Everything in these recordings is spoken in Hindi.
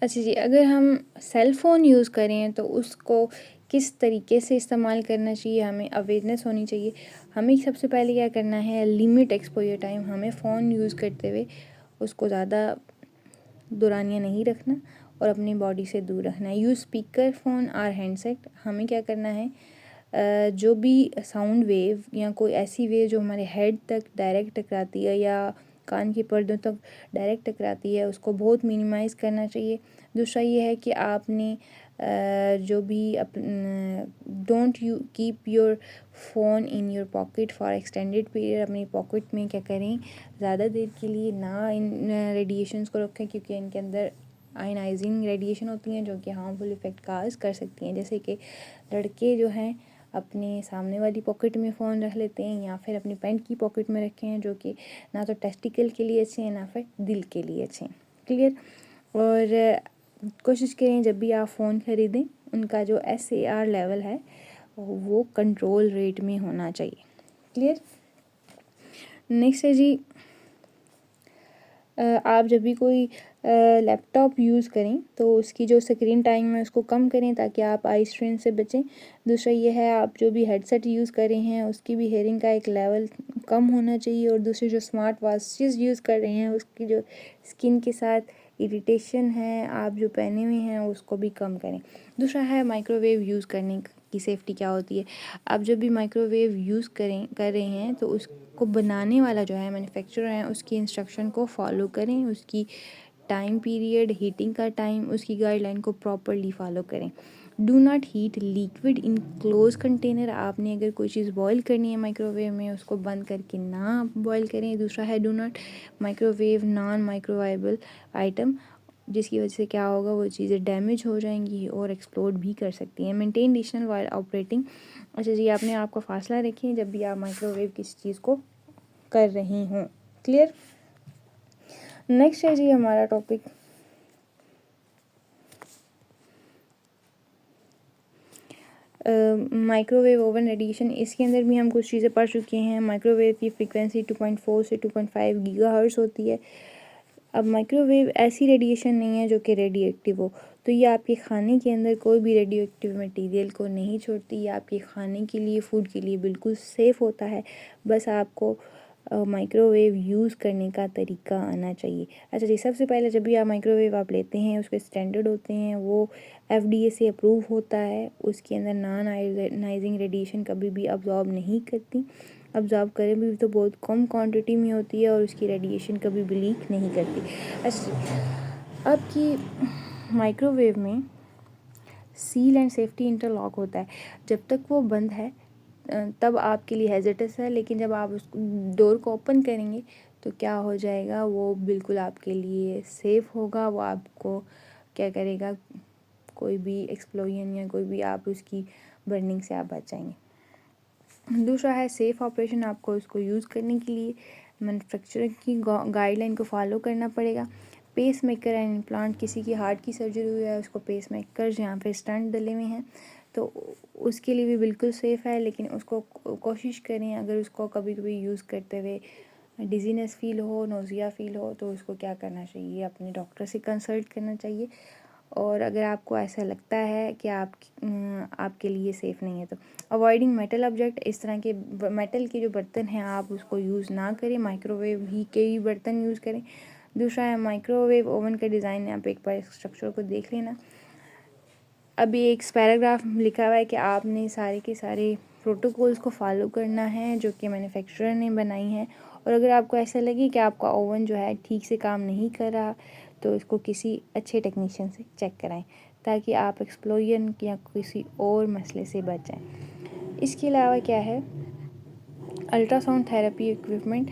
अच्छा जी, अगर हम सेल फ़ोन यूज़ करें तो उसको किस तरीके से इस्तेमाल करना चाहिए, हमें अवेयरनेस होनी चाहिए। हमें सबसे पहले क्या करना है, लिमिट एक्सपोज़र टाइम, हमें फ़ोन यूज़ करते हुए उसको ज़्यादा दौरानिया नहीं रखना और अपनी बॉडी से दूर रखना है। यूज़ स्पीकर फ़ोन और हैंडसेट, हमें क्या करना है, जो भी साउंड वेव या कोई ऐसी वेव जो हमारे हेड तक डायरेक्ट टकराती है या कान के पर्दों तक डायरेक्ट टकराती है, उसको बहुत मिनिमाइज़ करना चाहिए। दूसरा ये है कि आपने जो भी don't you keep your phone in your pocket for extended period, अपनी पॉकेट में क्या करें, ज़्यादा देर के लिए ना इन रेडिएशंस को रखें, क्योंकि इनके अंदर आयनाइजिंग रेडिएशन होती हैं जो कि हार्मफुल इफ़ेक्ट काज कर सकती हैं। जैसे कि लड़के जो हैं अपने सामने वाली पॉकेट में फ़ोन रख लेते हैं या फिर अपनी पैंट की पॉकेट में रखे हैं, जो कि ना तो टेस्टिकल के लिए अच्छे हैं ना फिर दिल के लिए अच्छे हैं। क्लियर। और कोशिश करें जब भी आप फ़ोन ख़रीदें उनका जो SAR लेवल है वो कंट्रोल रेट में होना चाहिए। क्लियर। नेक्स्ट है जी, आप जब भी कोई लैपटॉप यूज़ करें तो उसकी जो स्क्रीन टाइम है उसको कम करें ताकि आप आई स्ट्रेन से बचें। दूसरा ये है, आप जो भी हेडसेट यूज़ कर रहे हैं उसकी भी हेयरिंग का एक लेवल कम होना चाहिए। और दूसरी जो स्मार्ट वॉचेस यूज़ कर रहे हैं उसकी जो स्किन के साथ इरिटेशन है आप जो पहने हुए हैं उसको भी कम करें। दूसरा है माइक्रोवेव यूज़ करने की सेफ्टी क्या होती है। आप जब भी माइक्रोवेव यूज़ कर रहे हैं तो उसको बनाने वाला जो है मैन्युफैक्चरर है उसकी इंस्ट्रक्शन को फॉलो करें, उसकी टाइम पीरियड, हीटिंग का टाइम, उसकी गाइडलाइन को प्रॉपरली फॉलो करें। Do not heat liquid in close container, आपने अगर कोई चीज़ बॉईल करनी है माइक्रोवेव में उसको बंद करके ना बॉईल करें। दूसरा है, do not microwave non microwavable item, जिसकी वजह से क्या होगा, वो चीज़ें डैमेज हो जाएंगी और एक्सप्लोड भी कर सकती हैं। मेंटेन डिस्टेंस वाइल ऑपरेटिंग, अच्छा जी, आपने आपका फासला रखें जब भी आप माइक्रोवेव किसी चीज़ को कर रही हों। क्लियर। नेक्स्ट है जी हमारा टॉपिक माइक्रोवेव ओवन रेडिएशन। इसके अंदर भी हम कुछ चीज़ें पढ़ चुके हैं। माइक्रोवेव की फ्रीक्वेंसी 2.4 से 2.5 गीगाहर्ट्ज़ होती है। अब माइक्रोवेव ऐसी रेडिएशन नहीं है जो कि रेडियो एक्टिव हो, तो ये आपके खाने के अंदर कोई भी रेडियो एक्टिव मटीरियल को नहीं छोड़ती। ये आपके खाने के लिए, फूड के लिए बिल्कुल सेफ़ होता है। बस आपको माइक्रोवेव यूज़ करने का तरीका आना चाहिए। अच्छा जी, सबसे पहले जब भी आप माइक्रोवेव आप लेते हैं उसके स्टैंडर्ड होते हैं, वो FDA से अप्रूव होता है। उसके अंदर नॉन आयोनाइजिंग रेडिएशन कभी भी अब्जॉर्ब नहीं करती, अब्जॉर्ब करें भी तो बहुत कम क्वांटिटी में होती है और उसकी रेडिएशन कभी भी लीक नहीं करती। अच्छा, अब की माइक्रोवेव में सील एंड सेफ्टी इंटरलॉक होता है। जब तक वो बंद है तब आपके लिए हैज़र्डस है, लेकिन जब आप उस डोर को ओपन करेंगे तो क्या हो जाएगा, वो बिल्कुल आपके लिए सेफ़ होगा। वो आपको क्या करेगा, कोई भी एक्सप्लोजन या कोई भी आप उसकी बर्निंग से आप बच जाएंगे। दूसरा है सेफ़ ऑपरेशन, आपको उसको यूज़ करने के लिए मैन्युफैक्चरर की गाइडलाइन को फॉलो करना पड़ेगा। पेस मेकर एंड इम्प्लांट, किसी की हार्ट की सर्जरी हुई है उसको पेस मेकर यहाँ पे स्टंट डले हुए हैं तो उसके लिए भी बिल्कुल सेफ़ है। लेकिन उसको कोशिश करें, अगर उसको कभी कभी यूज़ करते हुए डिजीनेस फील हो, नोज़िया फील हो, तो उसको क्या करना चाहिए, अपने डॉक्टर से कंसल्ट करना चाहिए। और अगर आपको ऐसा लगता है कि आपके लिए सेफ़ नहीं है तो अवॉइडिंग मेटल ऑब्जेक्ट, इस तरह के मेटल के जो बर्तन हैं आप उसको यूज़ ना करें, माइक्रोवेव ही के ही बर्तन यूज़ करें। दूसरा है माइक्रोवेव ओवन का डिज़ाइन, आप एक बार स्ट्रक्चर को देख लेना। अभी एक पैराग्राफ लिखा हुआ है कि आपने सारे के सारे प्रोटोकॉल्स को फॉलो करना है जो कि मैन्युफैक्चरर ने बनाई हैं। और अगर आपको ऐसा लगे कि आपका ओवन जो है ठीक से काम नहीं कर रहा तो इसको किसी अच्छे टेक्नीशियन से चेक कराएं ताकि आप एक्सप्लोजन या किसी और मसले से बच जाएं। इसके अलावा क्या है, अल्ट्रासाउंड थेरेपी इक्विपमेंट।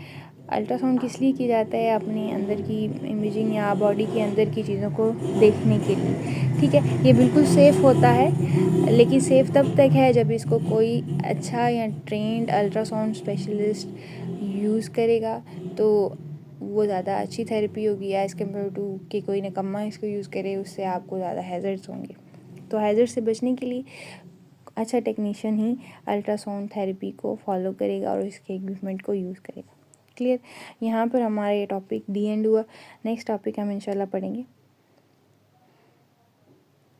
अल्ट्रासाउंड किस लिए किया जाता है, अपने अंदर की इमेजिंग या बॉडी के अंदर की चीज़ों को देखने के लिए। ठीक है, ये बिल्कुल सेफ़ होता है, लेकिन सेफ़ तब तक है जब इसको कोई अच्छा या ट्रेंड अल्ट्रासाउंड स्पेशलिस्ट यूज़ करेगा तो वो ज़्यादा अच्छी थेरेपी होगी, एज़ कम्पेयर टू कि कोई निकम्मा इसको यूज़ करे, उससे आपको ज़्यादा हैज़र्ड्स होंगे। तो हैज़र्ड से बचने के लिए अच्छा टेक्नीशियन ही अल्ट्रासाउंड थेरेपी को फॉलो करेगा और इसके इक्विपमेंट को यूज़ करेगा। क्लियर। यहाँ पर हमारा ये टॉपिक डी एंड हुआ। नेक्स्ट टॉपिक हम इंशाल्लाह पढ़ेंगे।